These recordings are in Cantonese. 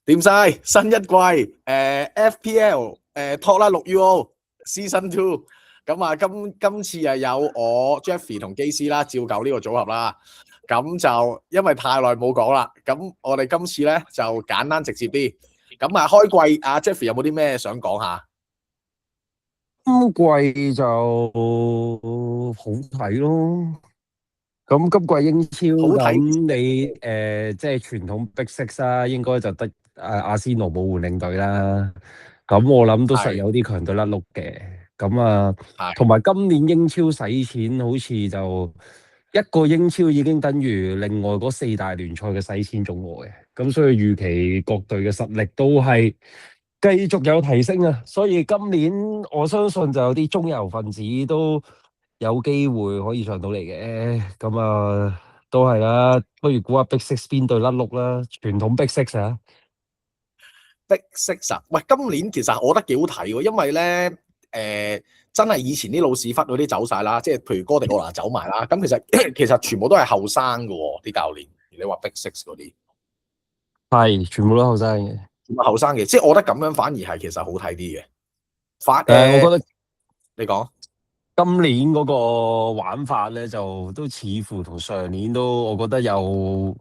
掂晒新一季FPL 托拉6UO Season 2，咁啊今次啊有我 Jeffrey 同基斯啦，照舊呢個組合啦。咁就因為太耐冇講啦，咁我哋今次咧就簡單直接啲。咁啊開季啊 Jeffrey 有冇啲咩想講下？今季就好睇咯。咁今季英超好睇你即係傳統 Big Six 啦，應該就得阿仙奴冇換領隊啦。咁我諗都實係有啲強隊甩碌嘅。咁啊，同係埋今年英超使錢好似就一個英超已經等於另外嗰四大聯賽嘅使錢總和嘅。咁所以預期各隊嘅實力都係繼續有提升啊。所以今年我相信就有啲中游分子都有機會可以上到嚟嘅。咁啊，都係啦。不如估下 Big Six 邊隊甩碌啦？傳統 Big Six 啊。Big Six 啊！喂，今年其實我覺得幾好睇喎，因為咧真係以前啲老屎忽嗰啲走晒啦，即係譬如哥迪奧拿走埋啦，咁其實全部都係後生嘅喎，啲教練。你話 Big Six 嗰啲，係全部都後生嘅。全部後生嘅，即係我覺得咁樣反而係其實好睇啲嘅。我覺得你講今年嗰個玩法咧，就都似乎同上年都，我覺得有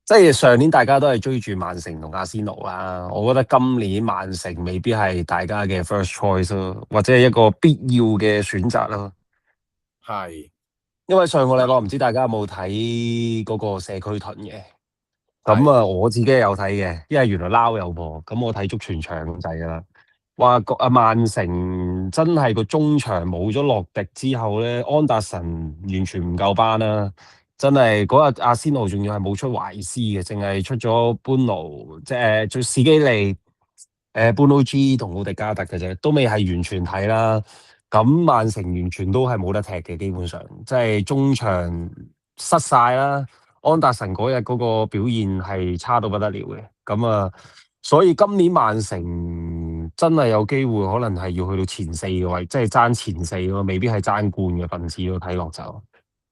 即係上年大家都係追住曼城同阿仙奴啦。我覺得今年曼城未必係大家嘅 first choice 咯，或者係一個必要嘅選擇咯。係因為上個禮拜我唔知大家有冇睇嗰個社區盾嘅。咁係啊，我自己有睇嘅，因為原來撈有播，咁我睇足全場咁滯噶啦。話曼城真係個中場冇咗洛迪之後咧，安達臣完全唔夠班啦。真係嗰日阿仙奴仲要係冇出懷斯嘅，淨係出咗班奴，即係做史基利、班奴 G 同奧迪加特嘅啫，都未係完全睇啦。咁曼城完全都係冇得踢嘅，基本上即係中場失晒啦。安達臣嗰日嗰個表現係差到不得了嘅。咁啊，所以今年曼城真係有機會，可能係要去到前四個位，即係爭前四咯，未必係爭冠嘅分子咯。睇落就，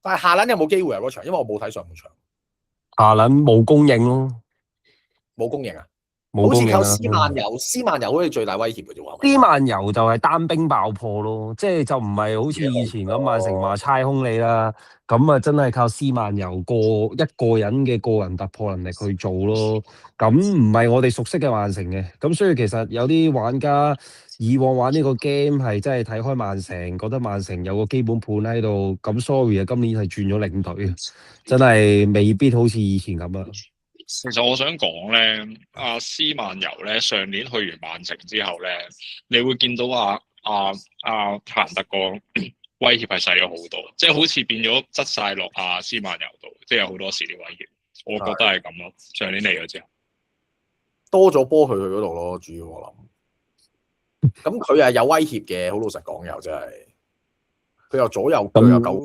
但係下輪有冇機會啊？嗰場，因為我冇睇上半場，下輪冇供應咯，冇公認啊，好似靠冇供應啊。斯曼游好似最大威脅嘅啫喎，係咪？啲曼游就係單兵爆破咯，即係就唔係好似以前咁曼城話猜空你啦。咁啊真係靠斯曼游一個人嘅個人突破能力去做咯。咁唔係我哋熟悉嘅曼城嘅。咁所以其實有啲玩家以往玩呢個 game 係真係睇開曼城，覺得曼城有個基本盤喺度。咁 sorry 啊，今年係轉咗領隊，真係未必好似以前咁啊。其實我想講咧，阿斯曼游咧上年去完曼城之後咧，你會見到阿彭特個威脅係細咗好多，即係好似變咗側晒落阿斯曼游度，即係有好多時啲威脅，我覺得係咁咯。上年嚟咗之後，多咗波去佢嗰度咯，主要我諗。咁佢係有威脅嘅，好老實講又真係，佢又左右腳又夠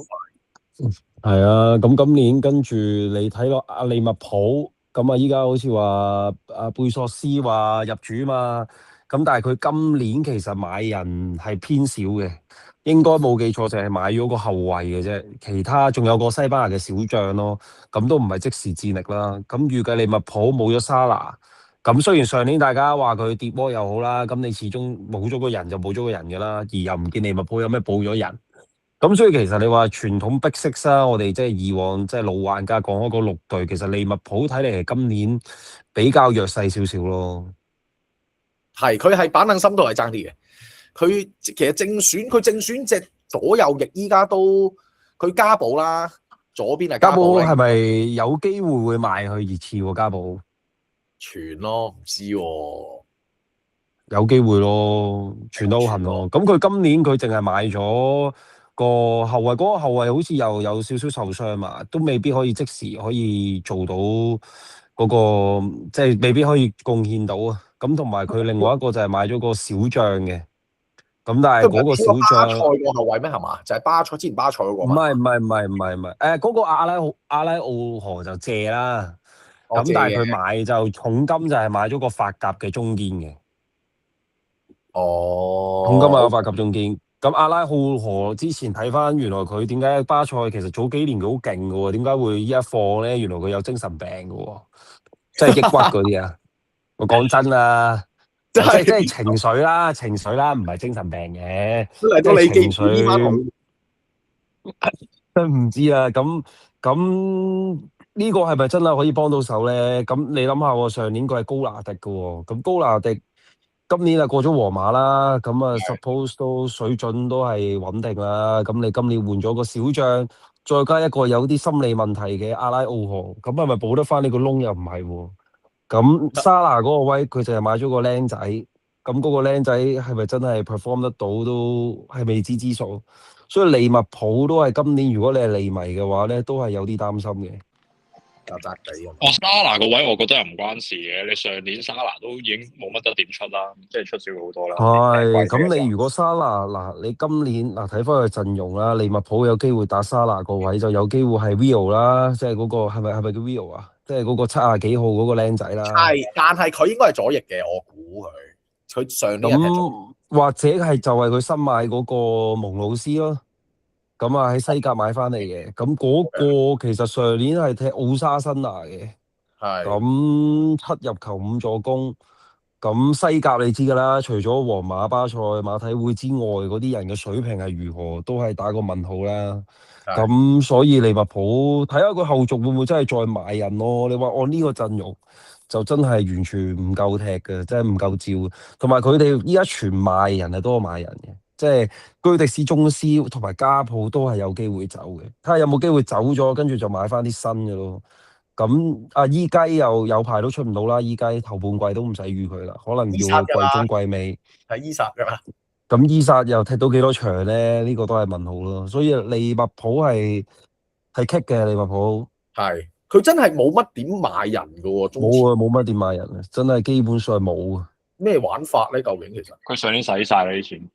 快。係啊，咁今年跟住你睇落阿利物浦。咁啊！依家好似話阿貝索斯話入主嘛，咁但係佢今年其實買人係偏少嘅，應該冇記錯就係買咗個後衞嘅啫，其他仲有個西班牙嘅小將咯，咁都唔係即時戰力啦。咁預計利物浦冇咗沙拿，咁雖然上年大家話佢跌波又好啦，咁你始終冇咗個人就冇咗個人㗎啦，而又唔見利物浦有咩補咗人。咁所以其實你話傳統Big Six啦，我哋即係以往即係老玩家講開嗰六隊，其實利物浦睇嚟係今年比較弱勢少少咯。係，佢係板凳深度係爭啲嘅。佢其實正選隻左右翼，依家都佢加保啦，左邊係加寶保係咪有機會賣去熱刺喎？加寶傳咯，唔知喎。有機會咯，傳得好痕咯。咁佢今年佢淨係買咗個後衞，嗰個後衞好似又有少少受傷嘛，都未必可以即時可以做到嗰個，即係未必可以貢獻到啊。咁同埋佢另外一個就係買咗個小將嘅，咁但係嗰個小巴塞將個後衞咩係嘛？就係巴塞之前巴塞嗰個唔嘛。係唔係唔係唔係唔係，嗰個阿拉奧河就借啦，咁但係佢買就重金就係買咗個法甲嘅中堅嘅。重金買咗法甲中堅。咁阿拉奧河之前睇翻，原來佢點解巴塞其實早幾年佢好勁嘅喎？點解會依一放咧？原來佢有精神病嘅喎，即係抑鬱嗰啲啊。我講真啦，真係即係情緒啦，唔係精神病嘅，嚟到你記住呢班好。真唔知啊。咁呢個係咪真係可以幫到手咧？咁你諗下喎，上年佢係高拿迪嘅喎，咁高拿迪今年啊過咗皇馬啦，咁啊 suppose 都水準都係穩定啦。咁你今年換咗個小將，再加一個有啲心理問題嘅阿拉奧河，咁係咪補得翻呢個窿？又唔係喎。咁沙拿嗰個位佢就係買咗個僆仔，咁嗰個僆仔係咪真係 perform 得到都係未知之數。所以利物浦都係今年，如果你係利迷嘅話咧，都係有啲擔心嘅。扎扎地啊！沙拿個位我覺得又唔關事嘅，你上年沙拿都已經冇乜得點出啦，即係出少好多啦。係，咁你如果沙拿嗱，你今年嗱睇翻佢陣容啦，利物浦有機會打沙拿個位，就有機會係 Rio 啦，即係嗰個係咪叫 Rio 啊？即係嗰個70幾號嗰個僆仔啦。係，但係佢應該係左翼嘅，我估佢上年係踢左翼。咁或者係就係佢新買嗰個蒙魯斯咯。咁啊喺西甲買翻嚟嘅，咁嗰個其實上年係踢奧沙辛拿嘅，係咁7入球5助攻，咁西甲你知㗎啦，除咗皇馬、巴塞、馬體會之外，嗰啲人嘅水平係如何，都係打個問號啦。咁所以利物浦睇下佢後續會唔會真係再買人咯？你話按呢個陣容就真係完全唔夠踢嘅，真係唔夠照。同埋佢哋依家全賣人係多過買人嘅。即係居迪斯宗斯同埋加普都係有機會走嘅，睇下有冇機會走咗，跟住就買翻啲新嘅咯。咁阿伊雞又有排都出唔到啦，伊雞頭半季都唔使預佢啦，可能要季中季尾。係伊薩㗎啦。咁伊薩又踢到幾多場咧？呢個都係問號咯。所以利物浦係棘嘅，利物浦係佢真係冇乜點買人㗎喎，冇啊，冇乜點買人啊，真係基本上冇啊。咩玩法咧？究竟其實佢上年使晒啦啲錢。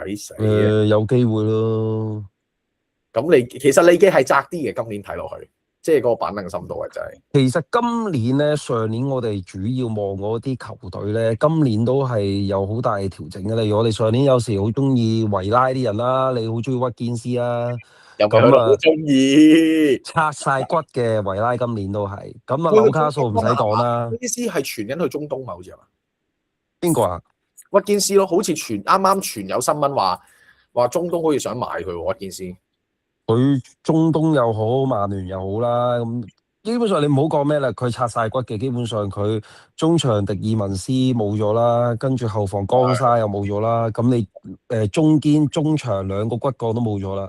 抵死嘅。有機會咯。咁其實利記係窄啲嘅，今年睇落去，即係嗰個板凳深度係真係。其實今年咧，上年我哋主要望嗰啲球隊咧，今年都係有好大嘅調整嘅。例如我哋上年有時好中意維拉啲人啦，你好中意屈堅斯啦，咁啊好中意拆晒骨嘅維拉，今年都係。咁啊紐卡素唔使講啦。屈堅斯係傳緊去中東嘛？好似係嘛？邊個啊？屈堅斯咯，好似啱啱傳有新聞話中東好似想買佢喎，屈堅斯。佢中東又好，曼聯又好啦，咁基本上你唔好講咩啦，佢拆晒骨嘅，基本上佢中場迪爾文斯冇咗啦，跟住後防江沙又冇咗啦，咁你中堅中場兩個骨幹都冇咗啦，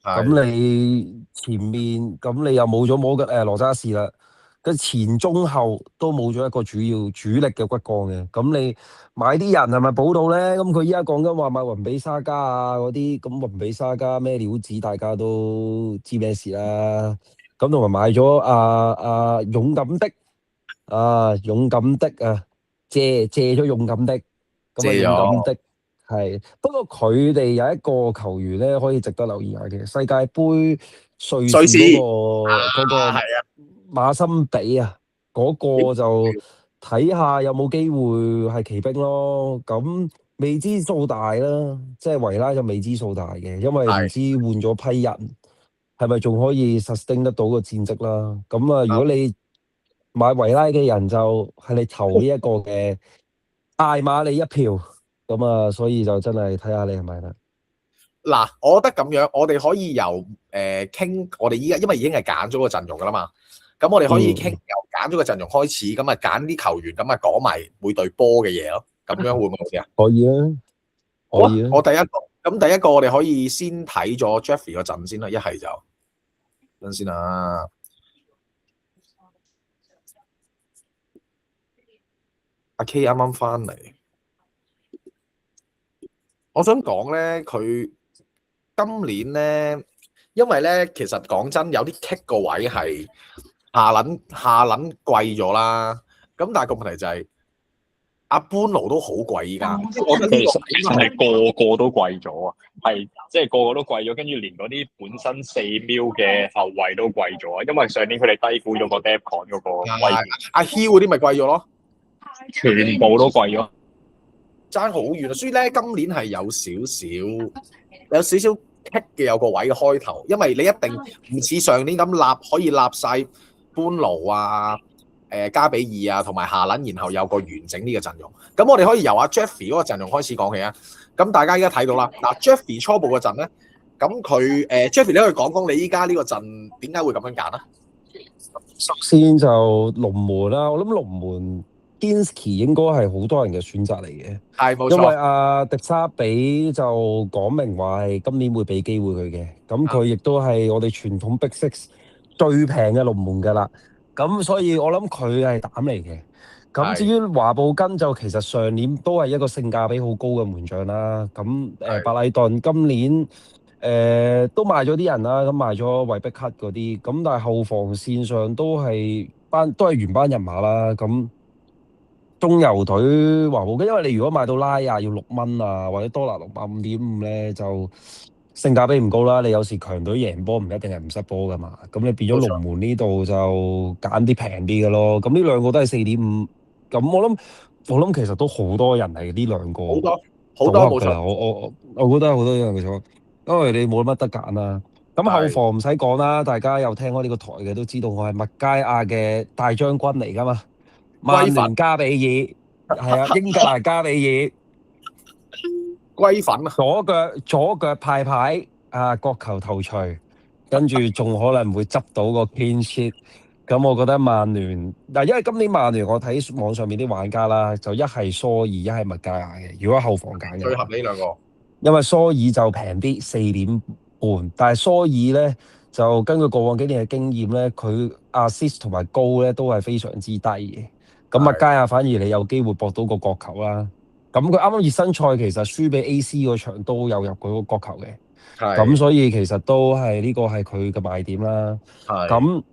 咁你前面咁你又冇咗羅渣士啦，跟前中後都冇咗一個主力嘅骨幹嘅，咁你買啲人係咪補到咧？咁佢依家講緊話買雲比沙加啊嗰啲，咁雲比沙加咩料子，大家都知咩事啦。咁同埋買咗勇敢的借咗勇敢的，咁啊勇敢的係。不過佢哋有一個球員咧可以值得留意下嘅，世界盃瑞士嗰個係啊。馬森比啊，嗰個就睇下有冇機會係奇兵咯。咁未知數大啦，即係維拉就未知數大嘅，因為唔知換咗批人，係咪仲可以 sustain 得到個戰績啦？咁啊，如果你買維拉嘅人就係你投呢一個嘅艾馬利一票，咁啊，所以就真係睇下你係咪啦。嗱，我覺得咁樣，我哋可以由傾，我哋依家因為已經係揀咗個陣容噶啦嘛。咁我哋可以傾由揀咗個陣容開始，咁啊揀啲球員，咁啊講埋每隊波嘅嘢咯。咁樣會唔會好啲啊？可以啊，可以啊。我第一個我哋可以先睇咗 Jeffrey 個陣先啦，一係就等先啊。阿 K 啱啱翻嚟，我想講咧，佢今年咧，因為咧，其實講真，有啲棘個位係。下撚貴咗啦，咁但係個問題就係阿般奴都好貴依家，我覺得呢個其實係個個都貴咗啊，係即係個個都貴咗，跟住連嗰啲本身4 mil 嘅後衞都貴咗啊，因為上年佢哋低估咗個 Depcon 嗰個位置，阿 Hill 嗰啲咪貴咗咯，全部都貴咗，爭好遠啊！所以咧今年係有少少棘嘅，有個位嘅開頭，因為你一定唔似上年咁可以立晒。般奴啊，加比爾啊，同埋夏撚，然後有個完整呢個陣容。咁我哋可以由阿 Jeffrey 嗰個陣容開始講起啊。咁大家而家睇到啦，嗱 Jeffrey 初步嘅陣咧，咁佢Jeffrey 你可以講講你依家呢個陣點解會咁樣揀啊？首先就龍門啦，我諗龍門 Ginsky 應該係好多人嘅選擇嚟嘅，係冇因為錯，迪沙比就講明話係今年會俾機會佢嘅，咁佢亦都係我哋傳統 Big Six 最平嘅龍門㗎啦，咁所以我諗佢係膽嚟嘅。咁至於華布根就其實上年都係一個性價比好高嘅門將啦，咁白禮頓今年都賣咗啲人啦，咁賣咗維碧克嗰啲，咁但係後防線上都係原班人馬啦，咁中游隊華布根，因為你如果買到拉亞要6蚊啊，或者多拿6.5咧，就性價比唔高啦。你有時強隊贏波唔一定係唔失波噶嘛，咁你變咗龍門呢度就揀啲平啲嘅咯。咁呢兩個都係4.5，咁我諗其實都好多人係呢兩個好多冇㗎啦。錯，我覺得好多人冇錯，因為你冇乜得揀啦。咁後防唔使講啦，大家有聽開呢個台嘅都知道我係麥佳亞嘅大將軍嚟噶嘛。曼聯加比爾係啊，英格蘭加比爾龜粉啊，左腳派牌啊，角球頭槌，跟住仲可能會執到個 clean sheet。咁我覺得曼聯嗱，因為今年曼聯我睇網上面啲玩家啦，就一係蘇爾，一係麥加亞嘅。如果後防揀嘅，最合理兩個。因為蘇爾就平啲4.5，但係蘇爾咧就根據過往幾年嘅經驗咧，佢 assist 同埋高咧都係非常之低嘅。咁麥加亞反而你有機會搏到個角球啦。咁佢啱啱熱身賽其實輸俾 AC 嗰場都有入過個角球嘅。咁所以其實都係呢個係佢嘅賣點啦。咁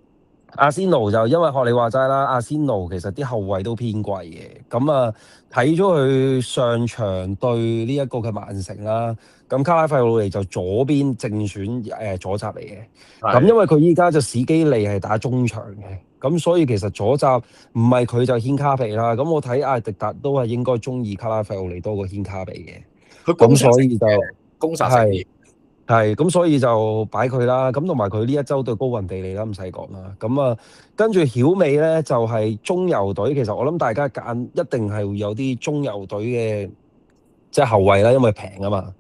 阿仙奴就因為學你話齋啦，阿仙奴其實啲後衞都偏貴嘅。咁睇咗佢上場對呢一個嘅曼城啦。咁卡拉費魯尼就左邊正選左閘嚟嘅。咁因為佢依家就史基利係打中場嘅。咁所以其實左閘唔係佢就軒卡比啦，咁我睇艾迪達都係應該中意卡拉費奧尼多過軒卡比嘅，咁所以就係咁所以就擺佢啦，咁同埋佢呢一周對高雲地利啦，唔使講啦，咁跟住曉美咧就係中游隊，其實我諗大家揀一定係會有啲中游隊嘅即係後衞啦，因為平啊嘛，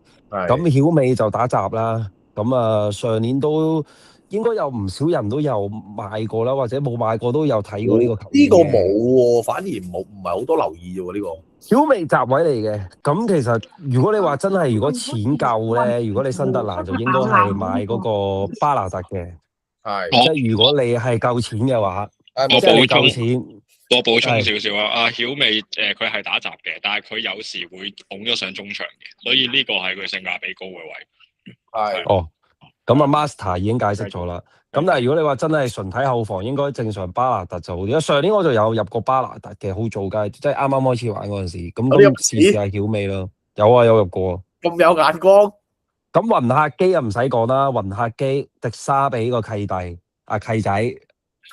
咁曉美就打閘啦，咁上年都應該有唔少人都有買過啦，或者冇買過都有睇過呢個球員。呢個冇喎，反而唔係好多留意喎呢個。曉美閘位嚟嘅，咁其實如果你話真係如果錢夠咧，如果你新特蘭就應該係買嗰個巴拿特嘅，即係如果你係夠錢嘅話，即係你夠錢。我補充少少啊，阿曉美佢係打閘嘅，但係佢有時會捧咗上中場嘅，所以呢個係佢性價比高嘅位。咁Master 已經解釋咗啦。咁但係如果你話真係純睇後防，應該正常巴拿特就好啲。上年我就有入過巴拿特嘅，好早階，即係啱啱開始玩嗰陣時。咁試下曉美咯。有入過。咁有眼光。咁雲客基又唔使講啦，雲客基迪沙比個契弟契仔，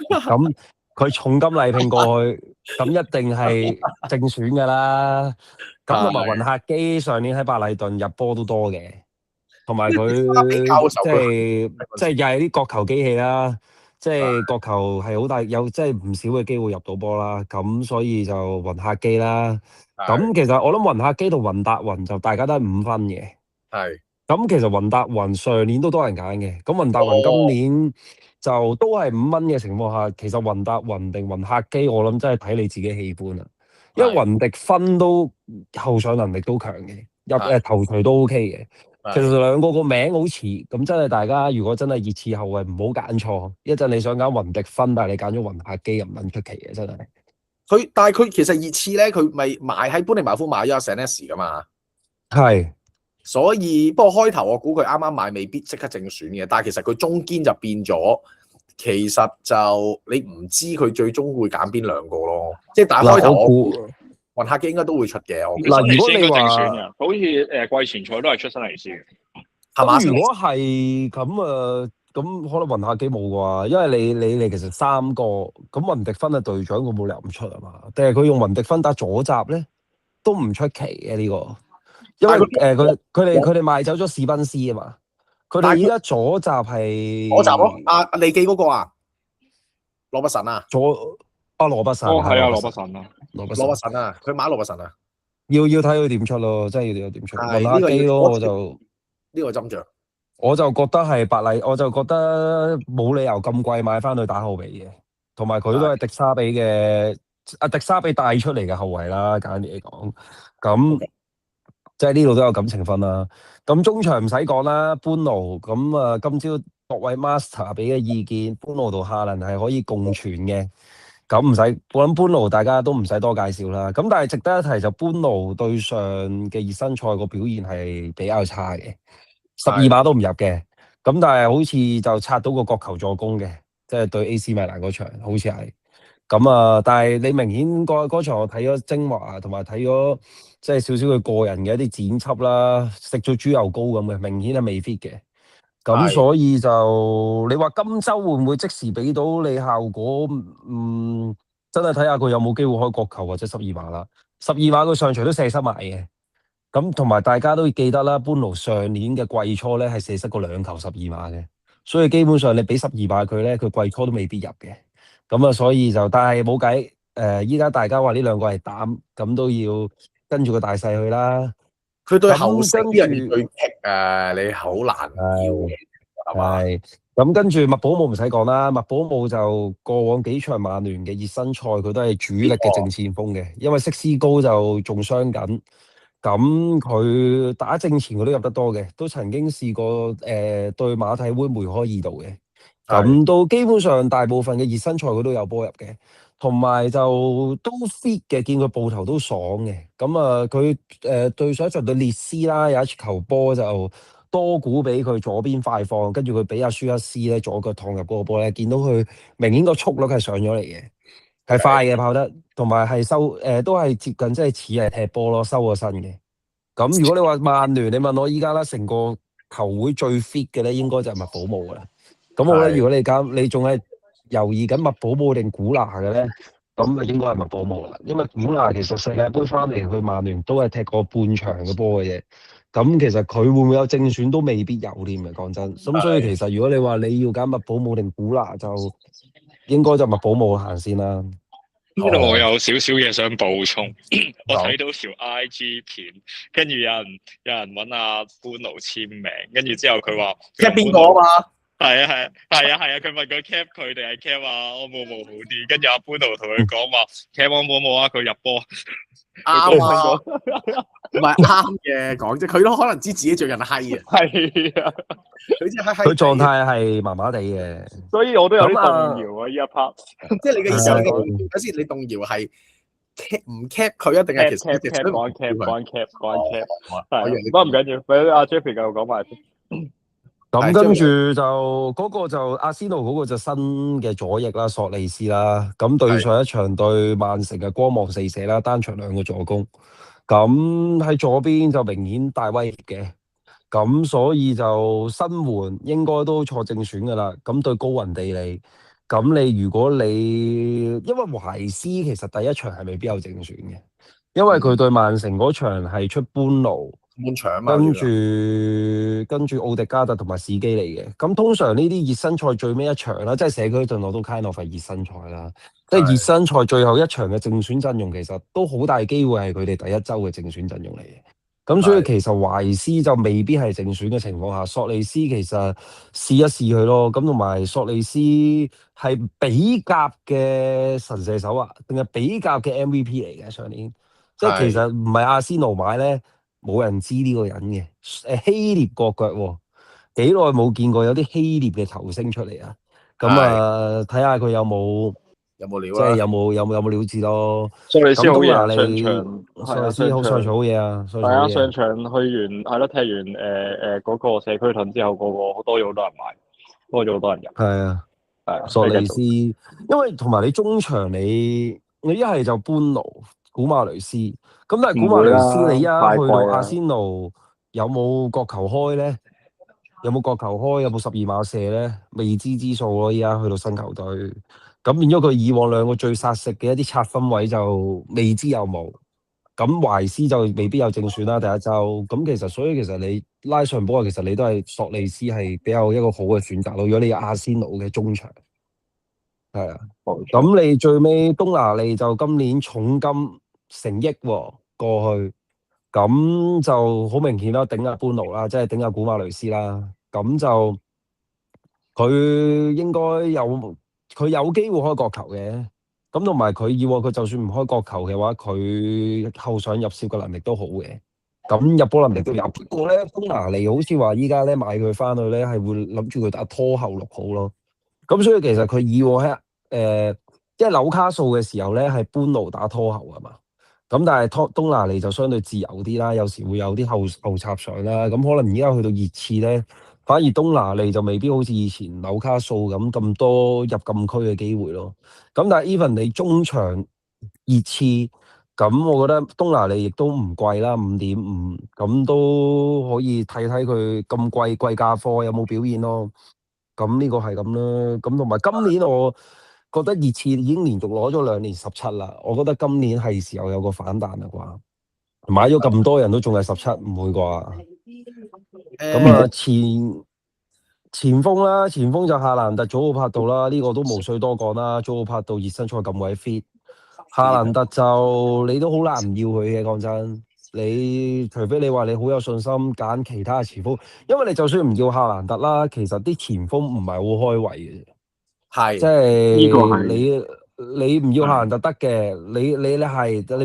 咁佢重金禮聘過去，咁一定係正選㗎啦。咁同埋雲客基上年喺白禮頓入波都多嘅。同埋佢即係又係啲角球機器啦，即係角球係好大，有即係唔少嘅機會入到波啦。咁所以就雲客基啦。咁其實我諗雲客基同雲達雲就大家都係5分嘅。咁其實雲達雲上年都多人揀嘅。咁雲達雲今年就都係5蚊嘅情況下，其實雲達雲定雲客基，我諗真係睇你自己喜歡啦。因為雲迪芬都後上能力都強嘅，入頭槌都 OK 嘅。其實兩個名好似，咁真係大家如果真係熱刺後衞唔好揀錯，一陣你想揀雲迪芬，但係你揀咗雲客基又唔撚出奇嘅，真係。但係佢其實熱刺咧，佢咪買喺般尼茅夫買咗阿 Senesi 噶嘛？係。所以不過開頭我估佢啱啱買未必即刻正選嘅，但係其實佢中堅就變咗，其實就你唔知佢最終會揀邊兩個咯。即係但係開頭我估雲客基應該都會出嘅。嗱，如果你話好似季前賽都係出新尼斯，係嘛？如果係咁咁可能雲客基冇啩，因為你其實3個，咁雲迪芬係隊長，佢冇理由唔出啊嘛。定係佢用雲迪芬打左閘咧，都唔出奇嘅呢個。因為佢哋賣走咗史賓斯啊嘛，佢哋而家左閘係左閘咯，利記嗰個啊，羅伯神啊，啊，羅伯臣哦，係啊，羅羅伯臣，伯臣啊，羅伯臣羅伯臣啊，佢買羅伯臣啊，要睇佢點出咯，真係要睇佢點出。雲係呢個要拿基咯，多條呢個斟酌。我就覺得係白禮，我就覺得冇理由咁貴買翻去打後備嘅，同埋佢都係迪沙比嘅，迪沙比帶出嚟嘅後衞啦，簡單啲嚟講，咁即係呢度都有感情分啦。咁中場唔使講啦，般奴咁啊，今朝各位 master 俾嘅意見，般奴同夏倫係可以共存嘅。咁唔使，我諗般奴大家都唔使多介紹啦。咁但係值得一提就般奴對上嘅熱身賽個表現係比較差嘅。12碼都唔入嘅，咁但係好似就刷到個角球助攻嘅，即係對 AC 米蘭嗰場，好似係咁啊！但係你明顯嗰場我睇咗精華，同埋睇咗即係少少佢個人嘅一啲剪輯啦，食咗豬油膏咁嘅，明顯係未 fit 嘅。咁所以就你話今週會唔會即時俾到你效果？真係睇下佢有冇機會開角球或者12碼啦。12碼佢上場都射失埋嘅。咁同埋大家都記得啦，般奴上年嘅季初咧係射失過2球12碼嘅，所以基本上你俾12碼佢咧，佢季初都未必入嘅。咁啊，所以就但係冇計，依家大家話呢兩個係膽，咁都要跟住個大勢去啦。佢對後生跟啲人最棘啊，你好難要嘅，係嘛？係咁跟住麥保姆唔使講啦，麥保姆就過往幾場曼聯嘅熱身賽佢都係主力嘅正前鋒嘅，因為色斯高就仲傷緊。咁佢打正前佢都入得多嘅，都曾經試過對馬體會梅開2度嘅。咁到基本上大部分嘅熱身賽佢都有波入嘅，同埋就都 fit 嘅，見佢步頭都爽嘅。咁啊，佢對上一場對列斯啦，有一球波就多股俾佢左邊快放，跟住佢俾阿舒克斯咧左腳趟入嗰個波咧，見到佢明顯個速率係上咗嚟嘅。係快嘅跑得，同埋係收都係接近即係似係踢波咯，收個身嘅。咁如果你話曼聯，你問我依家啦，成個球會最 fit 嘅咧，應該就係麥保姆啦。咁我覺得如果你仲係猶豫緊麥保姆定古拿嘅咧，咁啊應該係麥保姆啦。因為古拿其實世界盃翻嚟去曼聯都係踢過半場嘅波嘅啫。咁其實佢會唔會有正選都未必有添嘅，講真。咁所以其實如果你話你要揀麥保姆定古拿，就應該就麥保姆行先啦。呢度我有少少嘢想補充，我睇到條 IG 片，跟住有人揾阿般奴簽名，跟住之後佢話 cap 邊個啊嘛？係啊，佢問佢 cap 佢定係 cap 啊安姆姆好啲，跟住阿般奴同佢講話 cap 安姆姆啊，佢入波啱啊，唔係啱嘅講啫，佢都可能知自己最近閪啊，係啊，佢知閪閪，佢狀態係麻麻地嘅，所以我都有啲動搖啊！呢一 part，即係你嘅意思係等先，你動搖係 cap 唔 cap 佢一定係其實 cap 講 cap，係，不過唔緊要，俾阿 Jeffrey 繼續講埋先。咁跟住就嗰個就阿仙奴嗰個就新嘅左翼啦，索利斯啦。咁對上一場對曼城嘅光芒四射啦，單場2個助攻。咁喺左邊就明顯大威脅嘅。咁所以就新援應該都錯正選噶啦。咁對高雲地利，咁你如果你因為懷斯其實第一場係未必有正選嘅，因為佢對曼城嗰場係出般奴。滿場啊嘛，跟住奧迪加特同埋史基嚟嘅，咁通常呢啲熱身賽最尾一場啦，即係社區盾我都 kind of 係熱身賽啦，即係熱身賽最後一場嘅正選陣容，其實都好大機會係佢哋第一周嘅正選陣容嚟嘅。咁所以其實懷斯就未必係正選嘅情況下，索利斯其實試一試佢咯。咁同埋索利斯係比甲嘅神射手啊，定係比甲嘅 MVP 嚟嘅上年，即係其實唔係阿仙奴買咧。冇人知呢個人嘅，希臘國腳喎，幾耐冇見過有啲希臘嘅球星出嚟啊！咁啊，睇下佢有冇料即係有冇料子咯。索利斯好嘢啊！上場索利斯上場好嘢啊！係啊，上場去完係咯，踢完嗰個社區盾之後，個多咗好多人買，多咗好多人入。係啊，索利斯，因為同埋你中場你一係就般奴、古馬雷斯。咁但係古馬雷斯你去到阿仙奴有冇角球開咧？有冇角球開？有冇12碼射咧？未知之數咯。依家去到新球隊，咁變咗佢以往2個最殺食嘅一啲拆分位就未知有冇。咁懷斯就未必有正選啦，第一周。咁所以其實你拉上波其實你都係索利斯係比較一個好嘅選擇咯。如果你有阿仙奴嘅中場，係啊。冇錯。咁你最尾東拿利就今年重金成億喎過去，咁就好明顯啦，頂阿般奴啦，即係頂阿古馬雷斯啦。咁就佢應該佢有機會開國球嘅。咁同埋佢以往佢就算唔開國球嘅話，佢後上入攝嘅能力都好嘅。咁入波能力都有。不過咧，東拿利好似話依家咧買佢翻去咧，係會諗住佢打拖後六號咯。咁所以其實佢以往喺即係紐卡素嘅時候咧，係般奴打拖後啊嘛。咁但係東拿利就相對自由啲啦，有時會有啲後插上啦。咁可能而家去到熱刺咧，反而東拿利就未必好似以前紐卡素咁多入禁區嘅機會咯。咁但係 even 你中場熱刺，咁我覺得東拿利亦都唔貴啦，5.5，咁都可以睇睇佢咁貴價貨有冇表現咯。咁呢個係咁啦。咁同埋今年我覺得熱刺已經連續攞咗2年17啦，我覺得今年係時候有個反彈啦啩。買咗咁多人都仲係17，唔會啩？咁啊前鋒啦，前鋒就夏蘭特、祖奧柏度啦，呢個都無需多講啦。祖奧柏度熱身賽咁鬼 fit，夏蘭特就你都好難唔要佢嘅，講真。你除非你話你好有信心揀其他嘅前鋒，因為你就算唔要夏蘭特啦，其實啲前鋒唔係好開胃嘅。係即呢個係你唔要夏蘭特得嘅，你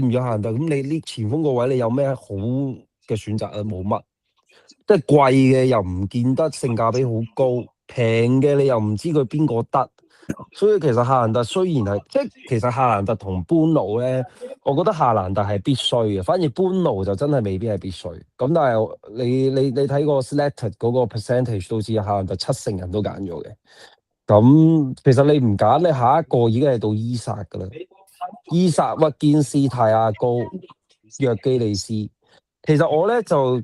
唔要夏蘭特，咁你呢前鋒個位你有咩好嘅選擇啊？冇乜，即係貴嘅又唔見得性價比好高，平嘅你又唔知佢邊個得，所以其實夏蘭特雖然係即係其實夏蘭特同般奴咧，我覺得夏蘭特係必須嘅，反而般奴就真係未必係必須。咁但係你睇個 selected 嗰個 percentage 都知，夏蘭特70%人都揀咗嘅。咁其實你唔揀，你下一個已經係到伊薩噶啦。伊薩、屈堅斯、泰亞高、約基利斯。其實我咧就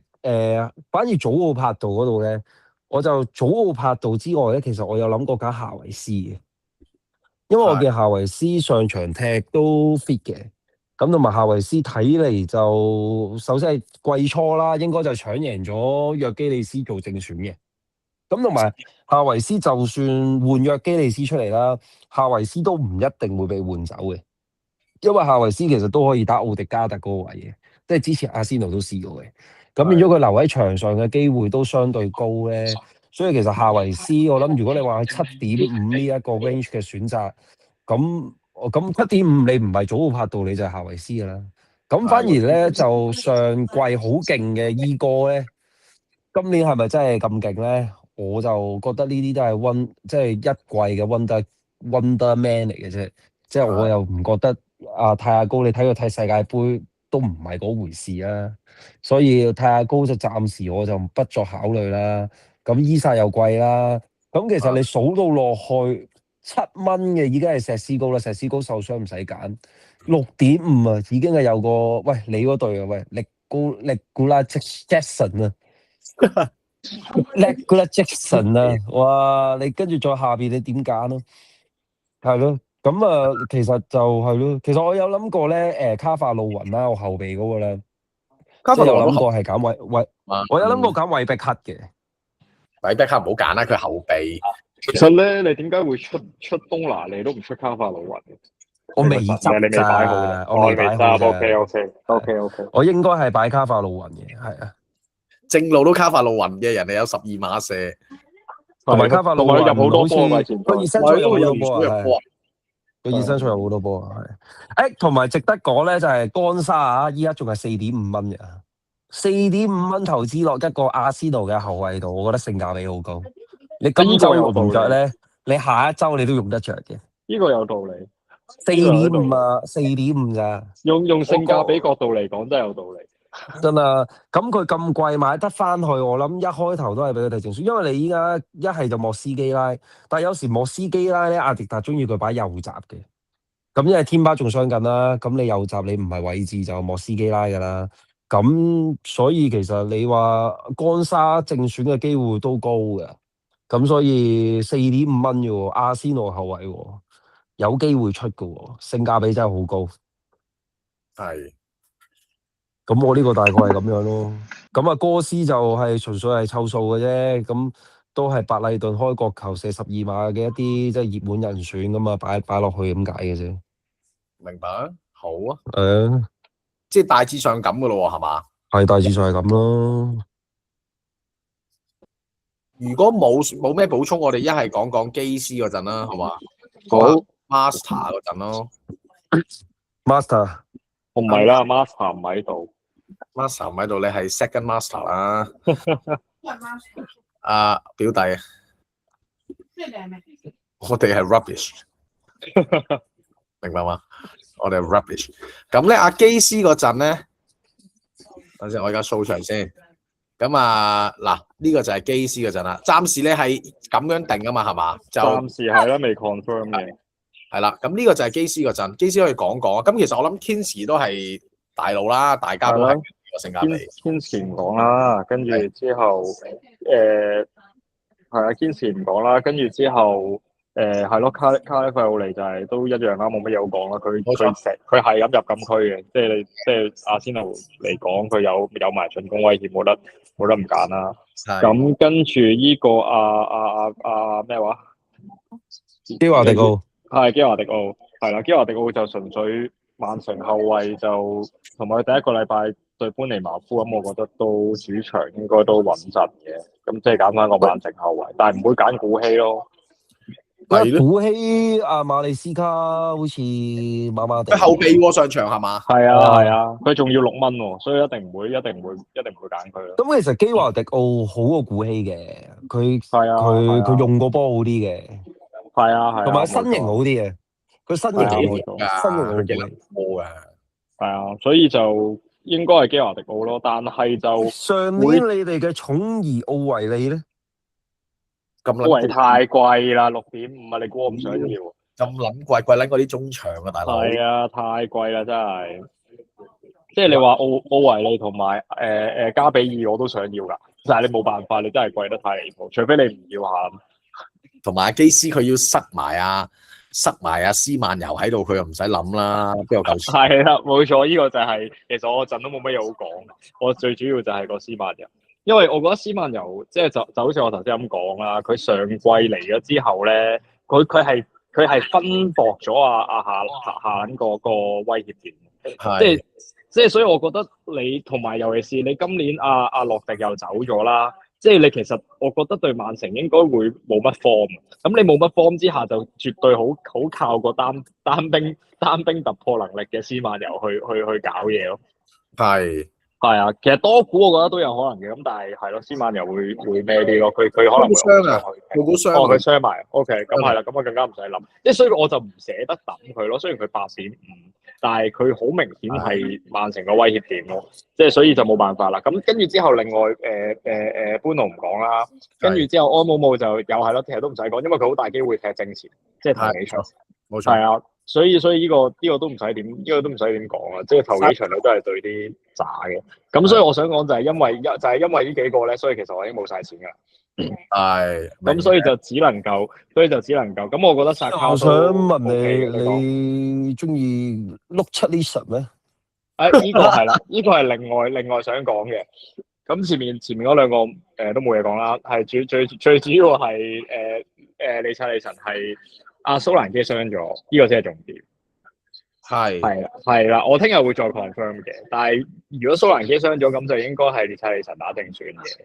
反而祖奧柏度嗰度咧，我就祖奧柏度之外咧，其實我有諗過揀夏維斯嘅，因為我見夏維斯上場踢都 fit 嘅。咁同埋夏維斯睇嚟就首先係季初啦，應該就搶贏咗約基利斯做正選嘅。咁同埋夏維斯就算換約基利斯出嚟啦，夏維斯都唔一定會被換走嘅，因為夏維斯其實都可以打奧迪加特嗰個位嘅，即係之前阿仙奴都試過嘅。咁變咗佢留喺場上嘅機會都相對高咧，所以其實夏維斯我諗如果你話係7.5呢一個 range 嘅選擇，咁7.5你唔係祖奧柏度你就係夏維斯噶啦。咁反而咧就上季好勁嘅伊哥咧，今年係咪真係咁勁咧？我就覺得呢啲都係即係一季嘅 wonder man 嚟嘅啫。即係我又唔覺得泰亞高，你睇佢睇世界盃都唔係嗰回事啊。所以泰亞高就暫時我就不作考慮啦。咁伊薩又貴啦。咁其實你數到落去7蚊嘅已經係石斯高啦。石斯高受傷唔使揀，6.5啊已經係有個喂你嗰隊啊喂力古拉 Jackson 啊。叻嗰粒 Jackson 啊，哇！你跟住再下邊你點揀咯？係咯，咁啊，其實就係咯。其實我有諗過咧，卡法路雲啦，我後備嗰個咧，即係有諗過係揀我有諗過揀韋碧克嘅。韋碧克唔好揀啦，佢後備。其實咧，你點解會出東拿利都唔出卡法路雲？我未執你未擺好咋，我未擺好。OK。我應該係擺卡法路雲嘅，係啊。正路都卡法路雲嘅人哋有12碼射，同埋卡法路雲入好多波好似個熱身賽有好多波啊，係個熱身賽有好多波啊，係。同埋值得講咧就係干沙啊，依家仲係4.5蚊嘅，4.5蚊投資落一個阿仙奴嘅後衞度，我覺得性價比好高。你今週用唔着咧，你下一週你都用得着嘅。呢個有道理。4.5啊，4.5咋？用性價比角度嚟講，真係有道理。真啊，咁佢咁貴買得翻去，我諗一開頭都係俾佢睇正選，因為你依家一係就莫斯基拉，但係有時莫斯基拉咧，阿迪達中意佢擺右閘嘅，咁因為天巴仲傷緊啦，咁你右閘你唔係位置就莫斯基拉噶啦，咁所以其實你話干沙正選嘅機會都高嘅，咁所以4.5蚊嘅喎，阿仙奴後衞喎，有機會出嘅喎，性價比真係好高。係。咁我呢個大概係咁樣咯。咁啊，哥斯就係純粹係湊數嘅啫。咁都係白禮頓開國球射12碼嘅一啲即係熱門人選咁啊，擺落去咁解嘅啫。明白啊，好啊，即係大致上咁噶咯喎，係嘛？係大致上係咁咯。如果冇咩補充，我哋一係講講基斯嗰陣啦，好嘛？好，Master 嗰陣咯 Master 我唔係啦，Master 唔喺度。 ，Master 唔喺度，你係 Second Master 啦。表弟，我哋係 rubbish，明白嗎？我哋係 rubbish。咁咧，阿基斯嗰陣咧，等陣我而家掃場先。咁啊，嗱，呢個就係基斯嗰陣啦。暫時咧係咁樣定啊嘛，係嘛？就暫時係啦，未 confirm 嘅。係啦。咁呢個就係基斯嗰陣，基斯可以講講。咁其實我諗 Kinsey 都係大佬啦，大家都係個性價比。Kinsey 唔講啦，跟住之後係啊，Kinsey唔講啦，跟住之後係咯，卡利費奧尼就係都一樣啦，冇乜嘢好講啦。佢係咁入禁區嘅，即係阿仙奴嚟講，佢有埋進攻威脅，冇得唔揀啦。咁跟住呢個咩話？基華迪奧係基華迪奧，係啦，基華迪奧就純粹曼城後衞就同埋佢第一個禮拜對般尼茅夫咁，我覺得都主場應該都穩陣嘅。咁即係揀翻個曼城後衞，但係唔會揀古希咯。古希馬利斯卡好似麻麻地。佢後備喎上場係嘛？係啊，佢仲要6蚊喎，所以一定唔會揀佢咯。咁其實基華迪奧好過古希嘅，佢用個波好啲嘅。係啊，同埋身形好啲嘅，佢身形好啲波嘅。係啊，所以就應該係基華迪奧咯，但係就上年你哋嘅寵兒奧維利咧？咁奧維太貴啦，6.5啊！你估我唔想要？咁撚貴撚過啲中場啊，大佬。係啊，太貴啦，真係。即係你話奧維利同埋加比爾我都想要㗎，但係你冇辦法，你真係貴得太離譜，除非你唔要下。同埋阿基斯佢要塞埋阿斯曼游喺度，佢又唔使諗啦，邊有夠錢？係啦，冇錯，呢個就係其實我嗰陣都冇乜嘢好講，我最主要就係個斯曼游。因為我覺得斯曼游即係就好似我頭先咁講啦，佢上季嚟咗之後咧，佢係分薄咗下撚個威脅點，即係所以我覺得你同埋尤其是你今年阿洛迪又走咗啦，即係你其實我覺得對曼城應該會冇乜 form，咁你冇乜 form 之下就絕對好靠個單兵突破能力嘅斯曼游去搞嘢咯，係啊，其實多股我覺得都有可能嘅，咁但係咯，斯曼又會咩啲咯？佢可能會傷啊，佢傷埋 ，OK， 咁係啦，咁我更加唔使諗，即係所以我就唔捨得抌佢咯。雖然佢8.5，但係佢好明顯係曼城嘅威脅點咯，即係所以就冇辦法啦。咁跟住之後，另外般奴唔講啦，跟住之後安姆就又係咯，其實都唔使講，因為佢好大機會踢正前，即係頭幾場，冇錯，係啊。所以呢個都唔使點，講啊！即係頭幾場你都係對啲渣嘅，咁所以我想講就係因為呢幾個咧，所以其實我已經冇晒錢噶啦。係，咁所以就只能夠，咁我覺得薩卡。我想問你中意碌七呢神咩？呢個係啦，呢個係另外想講嘅。咁前面嗰兩個都冇嘢講啦，係最主要係利察利神係。阿蘇蘭基傷咗，呢個先係重點。係啦，我聽日會再 confirm 嘅。但係如果蘇蘭基傷咗，咁就應該係列察利神打正選嘅。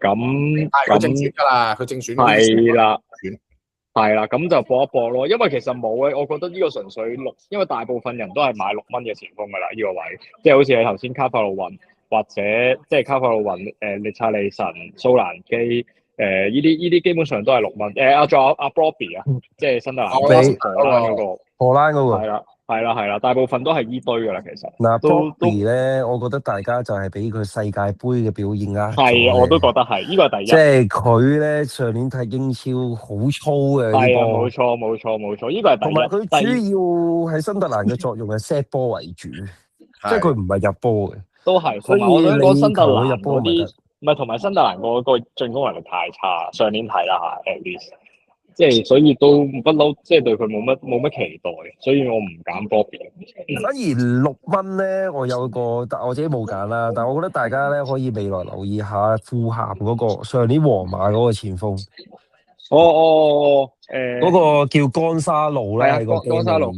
咁佢正選㗎啦，佢正選。係啦，咁就搏一搏咯。因為其實冇嘅，我覺得呢個純粹因為大部分人都係買6蚊嘅前鋒㗎啦，呢個位。即係好似你頭先卡法路雲或者即係卡法路雲列察利神、蘇蘭基。呢啲基本上都係6蚊。仲有阿 Bobby 啊，即係新特蘭荷蘭嗰個。荷蘭嗰個。係啦，大部分都係依堆噶啦，其實。嗱 Bobby 咧，我覺得大家就係俾佢世界盃嘅表現啊。係，我都覺得係，呢個係第一。即係佢咧上年踢英超好粗嘅。係啊，冇錯，呢個係第一。同埋佢主要喺新特蘭嘅作用係 set 波為主，即係佢唔係入波嘅。都係，同埋我想講新特蘭嗰啲。唔係，同埋新特蘭個進攻能力太差，上年睇啦嚇 at least，即係所以都不嬲，即係對佢冇乜期待，所以我唔揀 Bobby。反而6蚊咧，我有個，但我自己冇揀啦。但係我覺得大家咧可以未來留意下富咸嗰個上年皇馬嗰個前鋒，嗰個叫江沙路咧係啊，喺個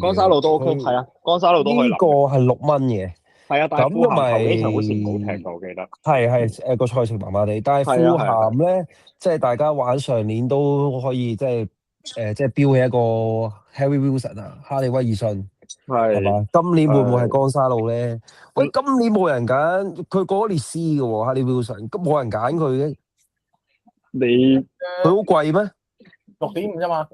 江沙路都 OK，係啊，江沙路都可以呢個係6蚊嘅。係啊，但係富咸咁因為頭幾場好似唔好踢過，我記得。係個賽程麻麻地，但係富咸咧，即係大家玩上年都可以即係標起一個 Harry Wilson 啊，哈利威爾遜係嘛？今年會唔會係江沙路咧？喂，今年冇人揀佢過咗列斯嘅喎，哈利威爾遜，咁冇人揀佢嘅，佢好貴咩6.5啫嘛。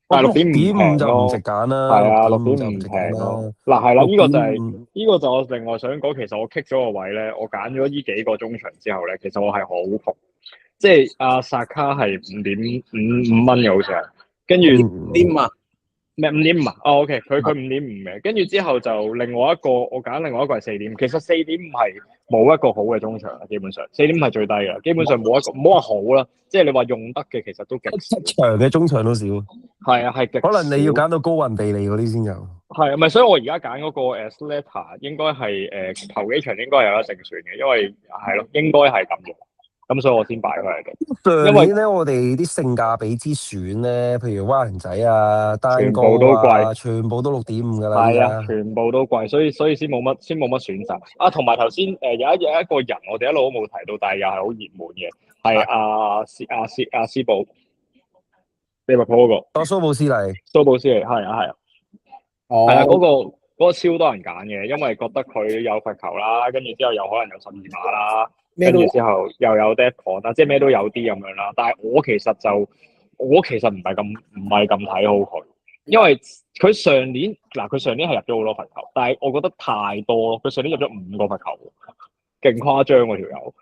但係6.5就唔值揀啦，係啊6.5 就唔，6.5值揀啦。嗱係啦，呢個就係6.5呢個就我另外想講，其實我 kick 咗個位咧，我揀咗呢幾個中場之後咧，其實我係好窮，即係阿薩卡係5.55蚊嘅好似係，跟住點啊？咩5.5啊？哦 OK，佢5.5嘅，跟住之後就另外一個我揀另外一個係4.5，其實4.5係冇一個好嘅中場啊，基本上4.5係最低嘅，基本上冇一個唔好話好啦，即係你話用得嘅其實都極少，七場嘅中場都少，係啊係極少，可能你要揀到高雲地利嗰啲先有。係咪？所以我而家揀嗰個Sleta 應該係頭幾場應該有得正選嘅，因為係咯，應該係咁嘅。咁所以我先擺佢喺度。上年咧，我哋啲性價比之選咧，譬如蛙人仔啊、單高全部都啊，貴全部都6.5噶啦。係啊，全部都貴，所以先冇乜選擇。啊，同埋頭先有一個人我哋一路都冇提到，但係又係好熱門嘅，係阿斯堡，利物浦嗰個。蘇布斯利，係啊。係啊，嗰個超多人揀嘅，因為覺得佢有罰球啦，跟住之後又可能有12碼啦，跟住之後又有 dead point 啦，即係咩都有啲咁樣啦。但係我其實唔係咁睇好佢，因為佢上年係入咗好多罰球，但係我覺得太多咯。佢上年入咗5個罰球，勁誇張喎條友。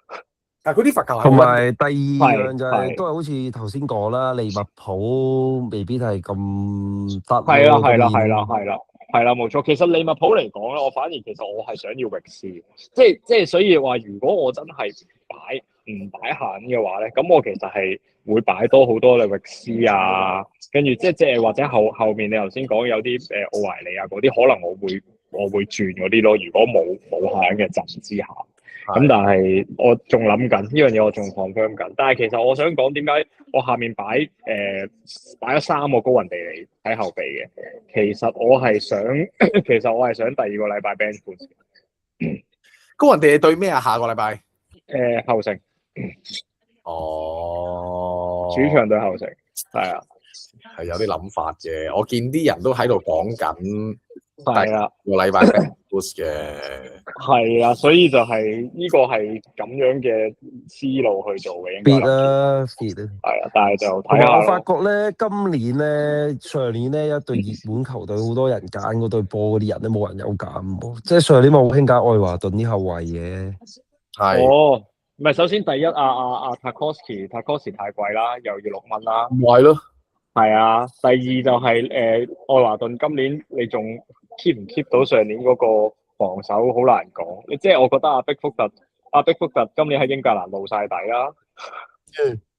但係佢啲罰球係同埋第二樣就係都係好似頭先講啦，利物浦未必係咁得。係啦，冇錯。其實利物浦嚟講咧，我反而其實我係想要域斯，即係所以話，如果我真係唔擺限嘅話咧，咁我其實係會擺多好多嘅域斯啊，跟住即係或者後面你頭先講有啲奧維利啊嗰啲，可能我會轉嗰啲咯。如果冇限嘅陣之下。咁但係我仲諗緊呢樣嘢，我仲 confirm 緊。但係其實我想講點解我下面擺咗3個高雲地利喺後備嘅。其實我係想第2個禮拜 bench boost。高雲地利對咩啊？下個禮拜後城。哦，主場對後城，係啊，係有啲諗法嘅。我見啲人都喺度講緊。係啊，個禮拜 boost 嘅，係啊，所以就係呢個係咁樣嘅思路去做嘅，應該fit 啊，係啊，但係就睇下。我發覺咧，今年咧、上年咧一隊熱門球隊，好多人揀嗰隊波嗰啲人咧，冇人有揀喎。即係上年咪好興揀愛華頓啲後衞嘅。係。哦，唔係，首先第一Tarkowski 太貴啦，又要6蚊啦。唔係咯。係啊，第二就係愛華頓今年你仲 keep 唔 keep 到上年嗰個防守好難講，即係我覺得阿碧福特今年喺英格蘭露晒底啦，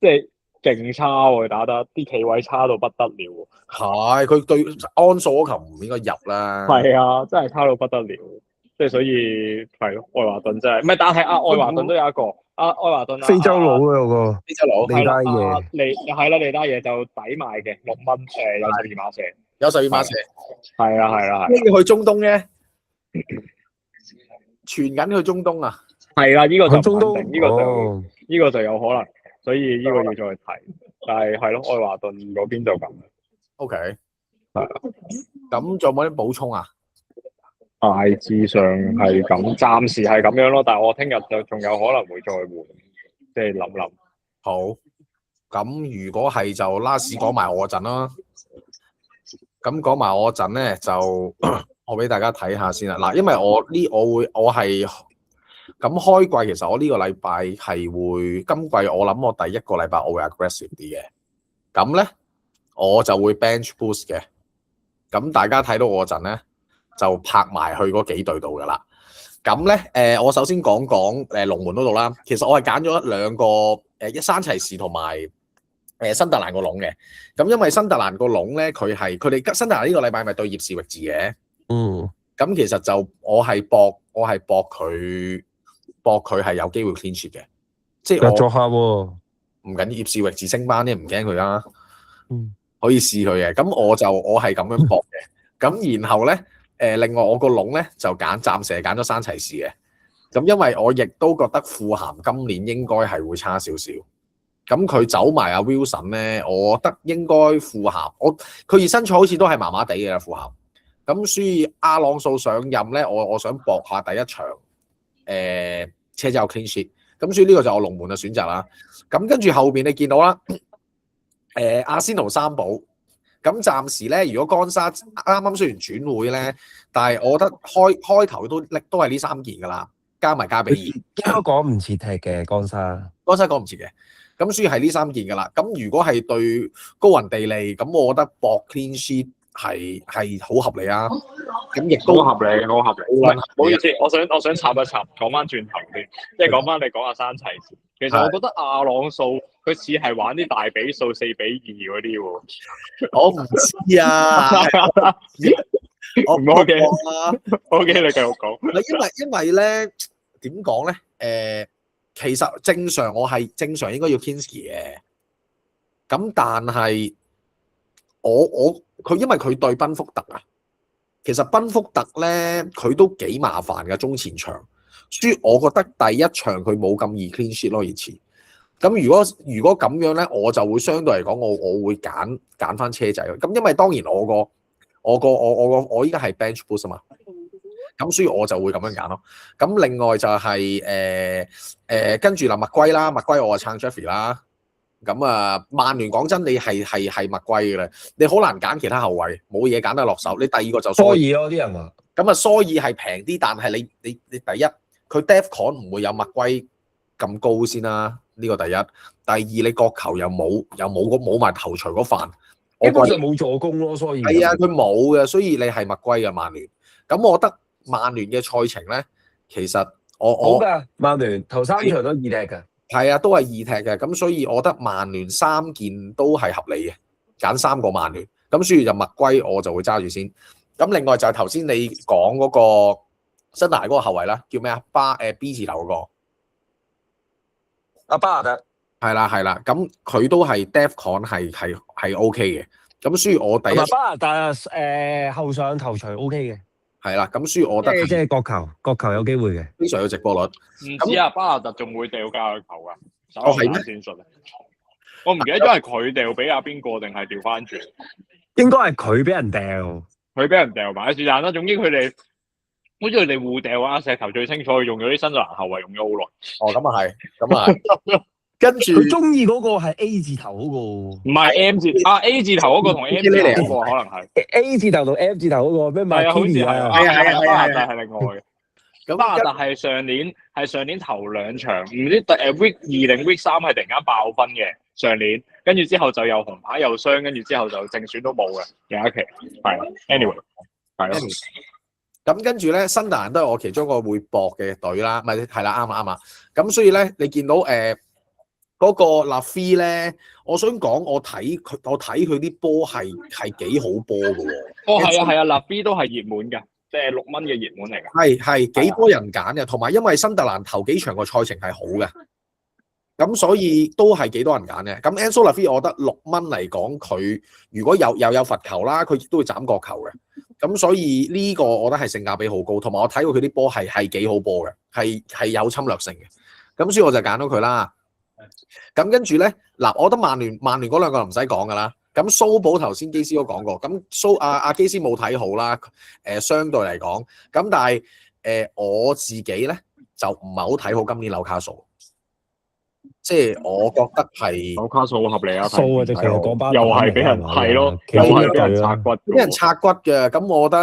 即係勁差喎，打得啲企位差到不得了。係佢對安素嗰球唔應該入啦。係啊，真係差到不得了，即係所以係咯，愛華頓真係唔係，但係愛華頓都有一個。愛華頓非洲佬啊，有個非洲佬利拉嘢，利拉嘢就抵買嘅6蚊，有12碼射，有12碼射，係啦，要去中東嘅，傳緊去中東啊，係啦，呢個就中東，呢個就有可能，所以呢個要再睇，但係咯，愛華頓嗰邊就咁。OK， 係，咁仲有冇啲補充啊？大致上係咁，暫時係咁樣咯。但係我聽日就仲有可能會再換，即係諗。好，咁如果係就 last 講埋我嗰陣啦。咁講埋我嗰陣咧，就我俾大家睇下先啦。嗱，因為我係咁開季，其實我呢個禮拜係會今季我諗我第一個禮拜我會 aggressive 啲嘅。咁咧我就會 bench boost 嘅。咁大家睇到我嗰陣咧，就拍埋去嗰幾隊度噶啦。咁咧，我首先講龍門嗰度啦。其實我係揀咗2個，一山齊士同埋新特蘭個籠嘅。咁因為新特蘭個籠咧，佢哋新特蘭呢個禮拜咪對葉士域治嘅。咁其實就我係博佢係有機會 clean sheet 嘅，即係我作客喎，唔緊要，葉士域治升班咧唔驚佢啦，可以試佢嘅。咁我係咁樣博嘅。咁然後咧另外我個籠咧就暫時係揀咗山齊士嘅。咁因為我亦都覺得富咸今年應該係會差少少。咁佢走埋阿 Wilson 咧，我覺得應該富咸佢熱身賽好似都係麻麻地嘅啦，富咸。咁所以阿朗素上任咧，我想搏下第一場車仔有 clean sheet。咁所以呢個就我龍門嘅選擇啦。咁跟住後邊你見到啦，阿仙奴三寶。咁暫時咧，如果干沙啱啱雖然轉會咧，但係我覺得開頭都係呢3件噶啦，加埋加比爾。應該講唔切踢嘅干沙講唔切嘅。咁所以係呢3件噶啦。咁如果係對高雲地利，咁我覺得搏 clean sheet 係好合理啊。咁亦都好合理。唔好意思，我想插一插，講翻轉頭先，即係講翻你講下山齊士。其實我覺得阿朗素佢似係玩啲大比數4-2嗰啲喎。我唔知啊。我唔 OK 啊。OK， 你繼續講。因為咧點講咧？其實正常應該要 Kinski 嘅。咁但係佢因為佢對賓福特啊，其實賓福特咧佢都幾麻煩嘅中前場，所以我覺得第一場佢冇咁易 clean sheet 咯，熱刺。咁如果咁樣咧，我就會相對嚟講，我會揀翻車仔。咁因為當然我依家係 bench boost 啊嘛，咁所以我就會咁樣揀咯。咁另外就係跟住麥龜啦，麥龜我就撐 Jeffrey 啦。咁啊，曼聯講真，你係麥龜嘅啦，你好難揀其他後衞，冇嘢揀得落手。你第二個就蘇爾咯，啲人話。咁啊，蘇爾係平啲，但係你第一，佢 DEFCON 唔會有麥龜咁高先啦。呢個第一。第二，你角球又冇埋頭槌嗰範，基本上冇助攻咯，所以係啊，佢冇嘅，所以你係麥龜嘅曼聯。咁我覺得曼聯嘅賽程咧，其實我好㗎，曼聯頭3場都易踢㗎。係啊，都係易踢嘅，咁所以我覺得曼聯3件都係合理嘅，揀3個曼聯，咁所以就麥龜我就會揸住先。咁另外就係頭先你講嗰個新大嗰個後衞啦，叫咩啊？B 字頭嗰個阿巴拿特係啦，咁佢都係 DEFCON 係 OK 嘅，咁所以我第一巴拿特後上頭槌 OK 嘅。係啦，咁所以我覺得即係角球有機會嘅，非常有直播率。唔知啊，巴拿特仲會掉加球噶？我係咩戰術啊？我唔記得咗係佢掉俾阿邊個定係調翻轉？應該係佢俾人掉，佢俾人掉埋。是但啦，總之佢哋好似佢哋互掉啊！石頭最清楚，用咗啲新特蘭後衞用咗好耐。哦，咁啊係，咁啊係。跟住佢中意嗰個係 A 字頭嗰個，唔係 M 字啊 A 字頭嗰個同 M 字頭嗰個可能係 A 字頭同 M 字頭嗰個咩？係啊，好似係巴拿特係另外嘅。咁巴拿特係上年頭2場，唔知week 2定 week 3係突然間爆分嘅上年，跟住之後就又紅牌又傷，跟住之後就正選都冇嘅有一期係 anyway 係咯。咁跟住咧，新特蘭都係我其中一個會搏嘅隊啦，咪係啦，啱啊。咁所以咧，你見到嗰個拉菲咧，我想講我睇佢啲波係幾好波嘅喎。哦，係啊，拉菲都係熱門嘅，即係6蚊嘅熱門嚟㗎。係幾多人揀嘅，同埋因為新特蘭頭幾場個賽程係好嘅，咁所以都係幾多人揀嘅。咁 Enzo 拉菲，我覺得6蚊嚟講，佢如果又有罰球啦，佢亦都會斬角球嘅。咁所以呢個我覺得係性價比好高，同埋我睇過佢啲波係幾好波嘅，係有侵略性嘅。咁所以我就揀到佢啦。咁跟住咧，嗱，我覺得曼聯嗰兩個唔使講噶啦。咁蘇寶頭先基斯都講過，咁阿基斯冇睇好啦。相對嚟講，咁但係我自己咧就唔係好睇好今年紐卡素，即係我覺得係紐卡素好合理啊，數啊，就其實講班又係俾人係咯，又係俾人拆骨，俾人拆骨嘅。咁我覺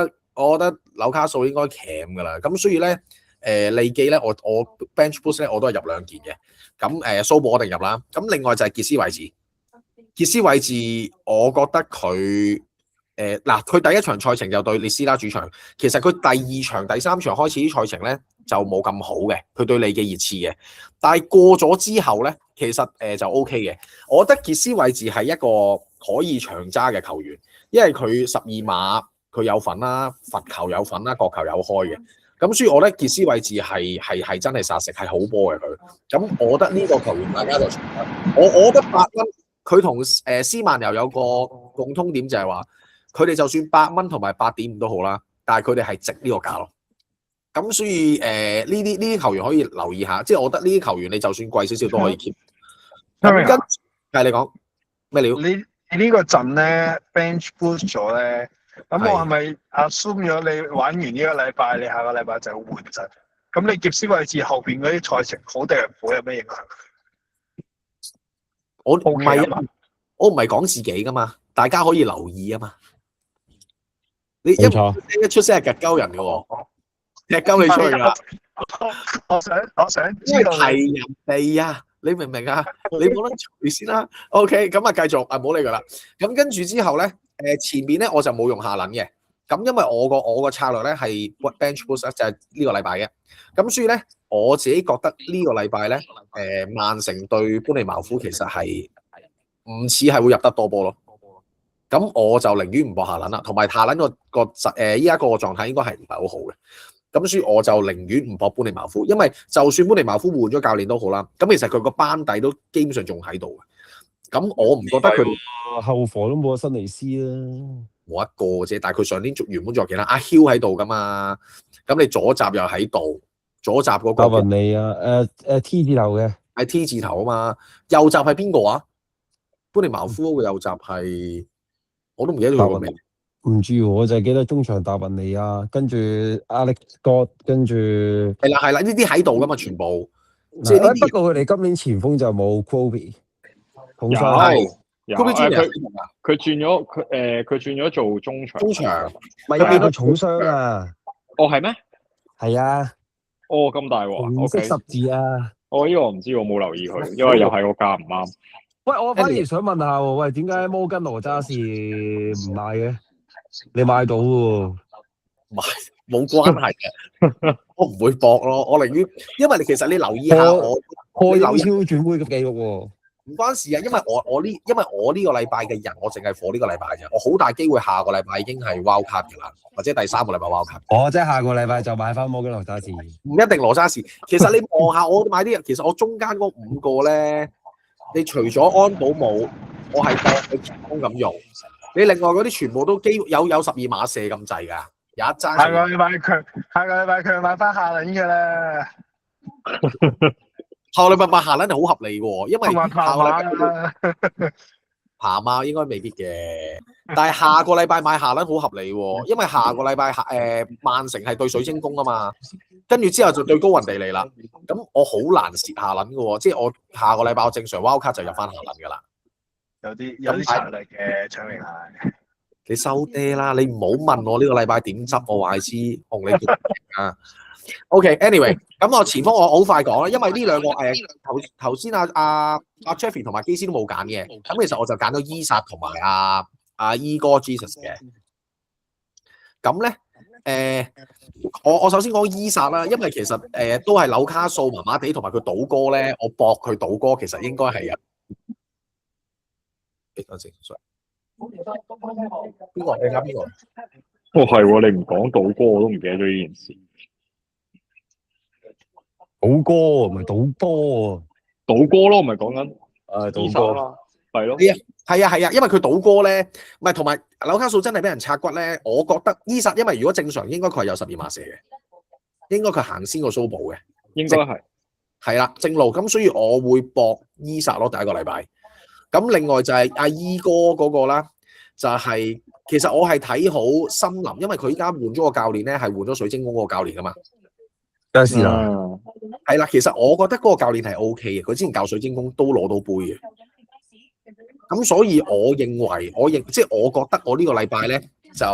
得紐卡素應該鉗噶啦。咁所以咧。利記咧，我 bench boost 咧，我都係入2件嘅。咁蘇寶我一定入啦。咁另外就係傑斯韋治，我覺得佢佢第一場賽程就對列斯拉主場。其實佢第2場、第3場開始啲賽程咧就冇咁好嘅，佢對利記熱刺嘅。但係過咗之後咧，其實就 O K 嘅。我覺得傑斯位置係一個可以長揸嘅球員，因為佢12碼佢有份啦，罰球有份啦，角球有開嘅。咁所以我覺得傑斯位置係真係殺食，係好波嘅佢。咁我覺得呢個球員大家就我覺得8蚊，佢同斯曼尤有個共通點就係話，佢哋就算8蚊同埋8.5都好啦，但係佢哋係值呢個價咯。咁所以呢啲球員可以留意下，即係我覺得呢啲球員你就算貴少少都可以 keep。咁跟係你講咩料？你呢個陣咧 bench boost 咗咧，咁我係咪 assume 咗你玩完呢個禮拜，你下個禮拜就換陣？咁你傑斯位置後邊嗰啲賽程好定係唔好有咩影響？我唔係我唔係講自己噶嘛，大家可以留意啊嘛。你一出聲係夾鳩人嘅喎，踢鳩你出去啦。我想知道係人哋啊，你明唔明啊？你冇得除先啦。OK， 咁啊繼續唔好理佢啦。咁跟住之後咧，前面咧我就冇用下輪嘅。咁因為我個策略咧係 bench boost 就係呢個禮拜嘅。咁所以咧我自己覺得呢個禮拜咧，曼城對般尼茅夫其實係唔似係會入得多波咯。咁我就寧願唔搏下輪啦，同埋下輪依家個狀態應該係唔係好好嘅。咁所以我就寧願唔搏般尼茅夫，因為就算般尼茅夫換咗教練都好啦，咁其實佢個班底都基本上仲喺度嘅。咁我唔覺得佢後防都冇新尼斯啦，冇一個啫。但係佢上年原本仲有其他阿 Hill 喺度噶嘛，咁你左閘又喺度，左閘嗰個達雲尼啊，T 字頭嘅係 T 字頭啊嘛，右閘係邊個啊？般尼茅夫嗰個右閘係我都唔記得咗佢個名。唔知喎，我就係記得中場達雲尼啊，跟住 Alex Scott， 跟住係啦，呢啲喺度噶嘛，全部。即係不過佢哋今年前鋒就冇 Kobe， 有佢轉咗做中場。中場唔係佢重傷啊？哦係咩？係啊。哦咁大鑊。紅色十字啊！我呢個我唔知，我冇留意佢，因為又係個價唔啱。喂，我反而想問下喎，喂，點解摩根羅渣士唔買嘅？你買到喎？買冇關係嘅，我唔會搏咯。我寧願，因為其實你留意下我留超轉會嘅記錄喎。唔關事啊，因為我呢個禮拜嘅人，我淨係火呢個禮拜啫。我好大機會下個禮拜已經係 wild card 㗎啦，或者第3個禮拜 wild card。即係下個禮拜就買翻摩根羅渣士。唔一定羅渣士，其實你望下我買啲人，其實我中間嗰5個咧，你除咗安保冇，我係當佢前鋒咁用。你另外嗰啲全部都有12碼射咁滯㗎，有一爭。下個禮拜佢買翻下輪㗎啦。下個禮拜買下輪係好合理喎，因為下個禮拜爬馬應該未必嘅，但係下個禮拜買下輪好合理喎，因為下個禮拜曼城係對水晶宮啊嘛，跟住之後就對高雲地利啦，咁我好難蝕下輪嘅喎，即係我下個禮拜我正常 wild card 就入翻下輪㗎啦。有啲策略嘅搶明係。你收爹啦！你唔好問我呢個禮拜點執，我話你知，同你啊。OK，anyway，咁我前鋒我好快講啦，因為呢兩個頭先阿 Jeffrey 同埋基斯都冇揀嘅，咁其實我就揀咗伊薩同埋阿伊哥 Jesus 嘅。咁咧我首先講伊薩啦，因為其實都係紐卡素麻麻地，同埋佢賭歌咧，我搏佢賭歌其實應該係等陣，sorry。邊個？你揀邊個？哦係喎，你唔講賭歌我都唔記得咗呢件事。賭歌唔係賭波啊，賭歌咯，唔係講緊賭歌係咯。係啊，因為佢賭歌咧，唔係同埋紐卡素真係俾人拆骨咧。我覺得伊薩，因為如果正常應該佢係有12碼射嘅，應該佢行先個蘇堡嘅，應該係啦正路。咁所以我會搏伊薩咯，第一個禮拜。咁另外就係阿伊哥嗰個啦，就係其實我係睇好森林，因為佢依家換咗個教練咧，係換咗水晶宮嗰個教練噶嘛。梗係啦，係啦，其實我覺得嗰個教練係 OK 嘅，佢之前教水晶宮都攞到杯嘅。咁所以我即係我覺得我呢個禮拜咧就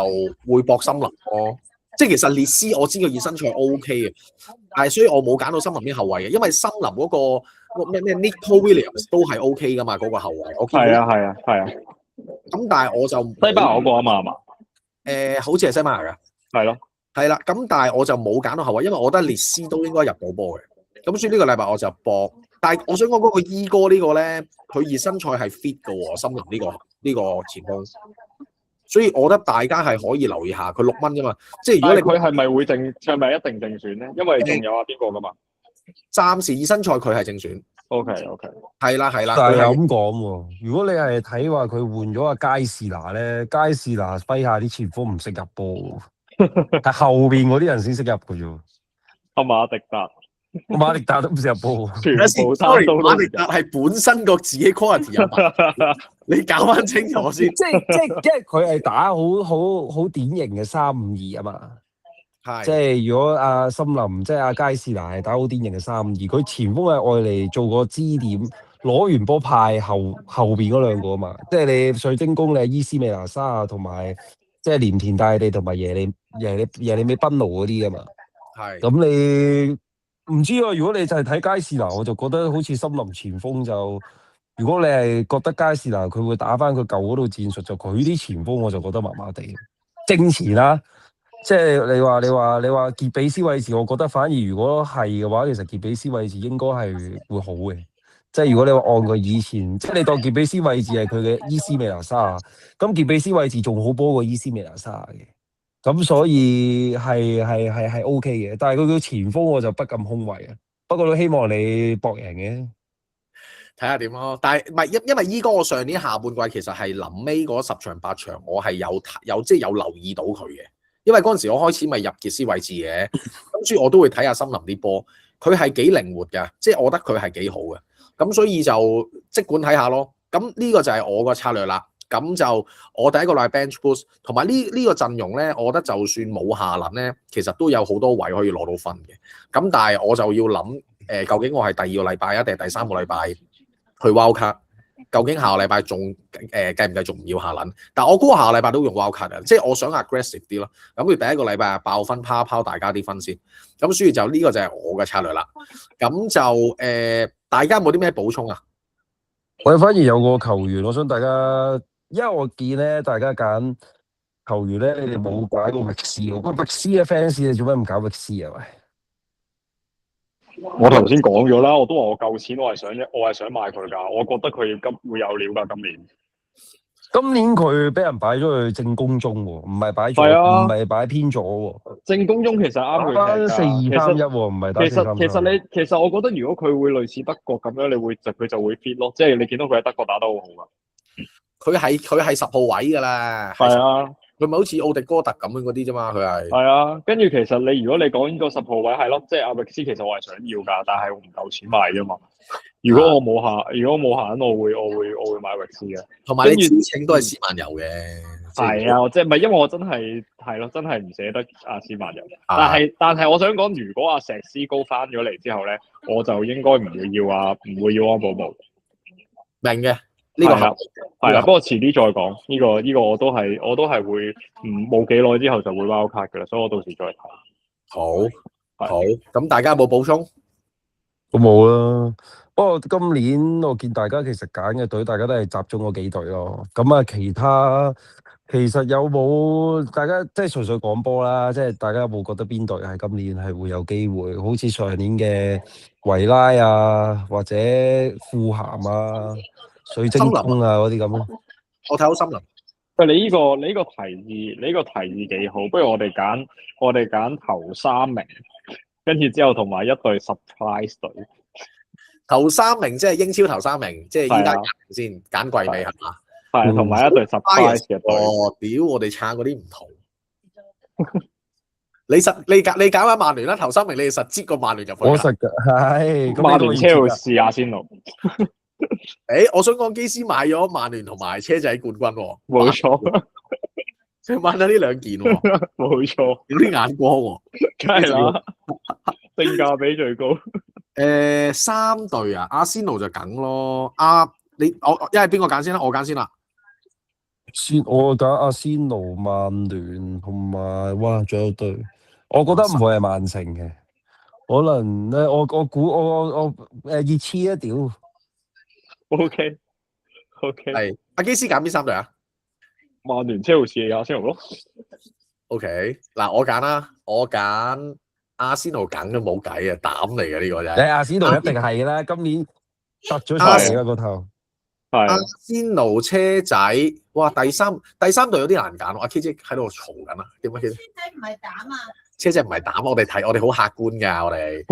會搏森林咯。即係其實列斯我知佢熱身賽 OK 嘅，但係所以我冇揀到森林啲後衞嘅，因為森林嗰個咩 Nico Williams 都係 OK 噶嘛，嗰個後衞。我見到係啊。咁但係我就西班牙嗰個啊嘛係嘛？好似係西班牙㗎。係咯。係啦，咁但係我就冇揀到後衞，因為我覺得列斯都應該入到波嘅。咁所以呢個禮拜我就搏，但係我想講嗰個伊哥呢個咧，佢熱身賽係 fit 嘅喎，森林呢個前鋒，所以我覺得大家係可以留意下，佢6蚊啫嘛。即係如果你但係佢係咪會係咪一定正選咧？因為仲有邊個噶嘛？暫時熱身賽佢係正選， OK，係啦，但係佢係又咁講喎，如果你係睇話佢換咗阿佳士拿咧，佳士拿麾下啲前鋒唔識入波喎，係後邊嗰啲人先識入嘅啫喎。阿馬迪達馬力達都唔識入波喎。全部三 sorry，刀都馬力達係本身個自己 quality 有問題，你搞翻清楚先。即係因為佢係打好典型嘅3-5-2啊嘛。即係係如果阿森林即係阿佳士拿係打好典型嘅3-5-2，佢前鋒係愛嚟做個支點，攞完波派後邊嗰兩個啊嘛。即係你水晶宮你係伊斯美拿沙啊，同埋即係鎌田大地同埋耶利美賓奴嗰啲噶嘛。係咁你唔知啊？如果你就係睇佳士拿，我就覺得好似森林前鋒就，如果你係覺得佳士拿佢會打翻佢舊嗰套戰術，就佢啲前鋒我就覺得麻麻地。正前啦。即係你話傑比斯位置，我覺得反而如果係嘅話，其實傑比斯位置應該係會好嘅。即係如果你話按佢以前，即係你當傑比斯位置係佢嘅伊斯美拿沙，咁傑比斯位置仲好波過伊斯美拿沙嘅。咁所以係 OK 嘅。但係佢嘅前鋒我就不敢恭維啊。不過都希望你搏贏嘅。睇下點咯。但係唔係因為伊哥我上年下半季其實係臨尾嗰10場8場，我係有即係有留意到佢嘅。因為嗰陣時我開始咪入傑斯位置嘅，咁所以我都會睇下森林啲波，佢係幾靈活㗎，即係我覺得佢係幾好嘅，咁所以就即管睇下咯。咁呢個就係我個策略啦。咁就我第一個禮 bench boost，同埋呢個陣容咧，我覺得就算冇夏林咧，其實都有好多位可以攞到分嘅。咁但係我就要諗究竟我係第2個禮拜啊，定係第3個禮拜去 wildcard？究竟下個禮拜仲繼唔繼續唔要夏倫？但係我估下個禮拜都用 wildcard 啊，即係我想 aggressive 啲咯。咁佢第一個禮拜爆分拋大家啲分先。咁所以就呢個就係我嘅策略啦。咁就大家有冇啲咩補充啊？我反而有個球員，我想大家，因為我見咧大家揀球員咧，你哋冇揀個域斯喎。個域斯嘅 fans，你做咩唔搞域斯啊？喂！我頭先講咗啦，我都話我夠錢，我係想買佢㗎，我覺得佢會有料㗎今年。今年佢俾人擺咗去正攻中喎，唔係擺左，唔係擺偏左喎。正攻中其實啱佢打4-2-3-1喎，唔係打4-3-3。其實我覺得如果佢會類似德國咁樣，佢就會 fit 咯，即係你見到佢喺德國打得好好㗎。佢係10號位㗎啦。係啊。佢咪好似奧迪哥特咁樣嗰啲啫嘛，佢係。係啊，跟住其實如果你講呢個10號位係咯，即係阿域斯其實我係想要㗎，但係我唔夠錢買啫嘛。如果我冇閒，我會買域斯嘅。同埋你邀請都係斯曼游嘅。係啊，即係唔係因為我真係唔捨得阿斯曼游。但係我想講，如果阿石斯高翻咗嚟之後咧，我就應該唔會要安保姆。明嘅。呢個係啦，不過遲啲再講。呢個我都係會冇幾耐之後就會 wildcard 嘅啦，所以我到時再睇。好，咁大家有冇補充？我冇啦。不過今年我見大家其實揀嘅隊，大家都係集中嗰幾隊咯。咁啊，其他其實有冇大家即係純粹講波啦？即係大家有冇覺得邊隊係今年係會有機會？好似上年嘅維拉啊，或者富咸啊？水晶宮啊嗰啲咁咯，我睇好森林。喂，你呢個提議幾好，不如我哋揀頭3名，跟住之後同埋一隊 surprise 隊。頭3名即係英超頭3名，即係依家先揀季尾係嘛？係，同埋一隊 surprise 嘅隊。屌，我哋撐嗰啲唔同。你揀翻曼聯啦，頭3名你哋實接個曼聯入去。我實㗎，係。曼聯、車路士、阿仙奴。我想講基斯買咗曼聯同埋車仔冠軍喎。冇錯，買咗呢2件喎。冇錯，有啲眼光喎。梗係啦，性價比最高。 3隊啊，阿仙奴就梗咯。一係邊個揀先啦？我揀先啦。我揀阿仙奴、曼聯同埋仲有隊，我覺得唔會係曼城嘅，可能咧我估我熱刺啊屌。OK，係阿基斯揀邊3隊啊？曼聯、車路士、阿仙奴咯。 OK，嗱我揀啦，我揀阿仙奴梗都冇計啊，膽嚟嘅呢個真你係。阿仙奴一定係啦，今年突咗出嚟啦個頭。阿係仙奴車仔，哇！第三隊有啲難揀喎。阿 KJ 喺度嘈緊啊，點解 KJ？車仔唔係膽啊！車仔唔係膽，我哋好客觀㗎，我哋。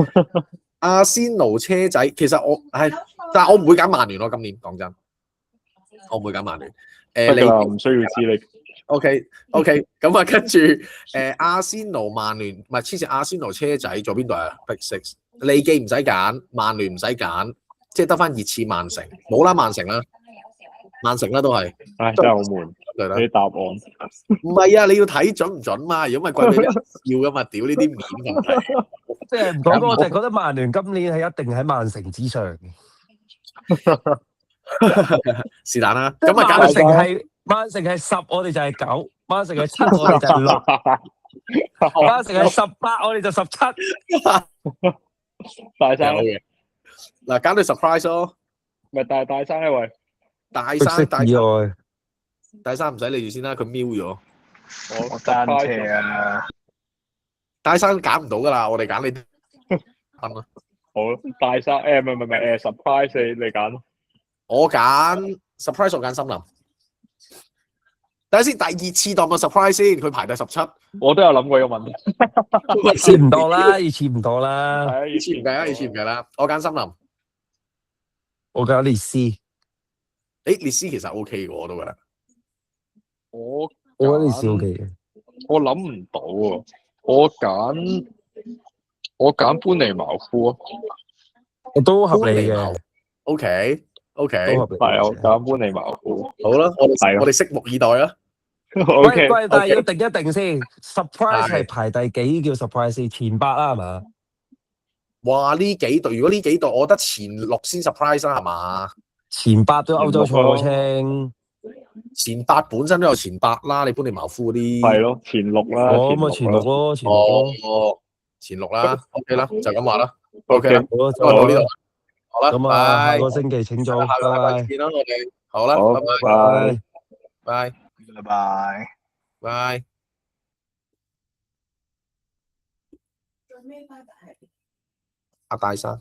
阿仙奴車仔，其實我係，但係我唔會揀曼聯咯。今年講真，我唔會揀曼聯。得㗎啦，唔需要知你。 OK，咁啊，跟住阿仙奴、曼聯，唔係黐線，阿仙奴車仔做邊隊啊 ？Big Six，利記唔使揀，曼聯唔使揀，即係得翻熱刺、曼城，冇啦，曼城啦都係。唉，真係好悶。對啦，啲答案唔係啊，你要睇準唔準嘛？如果唔係貴俾人笑噶嘛，屌呢啲面問題。即係唔講，我就係覺得曼聯今年係一定喺曼城之上嘅。是但啦，咁啊，曼揀城係10，我哋就係9；曼城係7，我哋就係6；曼城係18，我哋就17。大生嘅。嗱，揀對 surprise 咯，咪大生咧喂，大不山惜意外，大山唔使理住先啦，佢瞄咗。我單車啊，大山揀唔到噶啦，我哋揀你分啦。好大生唔係surprise 你揀咯。我揀 surprise， 我揀森林。等下先，第二次當個 surprise 先，佢排第17。我都有諗過呢個問題。熱刺唔當啦，熱刺唔當啦。係啊，以前唔計啦，以前唔計啦。我揀森林。我揀列斯，列斯其實 OK 嘅，我都覺得。我我覺得列斯 OK 嘅。我諗唔到喎，我揀般尼茅夫啊，都合理嘅， OK，都合理。係啊，我揀般尼茅夫。好啦，係啊我哋拭目以待啦。O K，喂，但係要定一定先，surprise 係排第幾叫 surprise？前8啦，係嘛？哇！呢幾隊，如果呢幾隊，我覺得前6先 surprise 啦，係嘛？前8都歐洲賽我稱。前8本身都有前8啦，你般尼茅夫嗰啲係咯，前6啦，哦，咁啊前6咯，前6咯。哦，前6啦，OK 啦，就咁話啦，OK 啦，好啦，今日到呢度，好啦，咁啊，下拜個星期請早，下個禮拜拜見啦，我哋好啦，好，拜拜。拜，拜拜。拜。最尾拜拜。阿大生。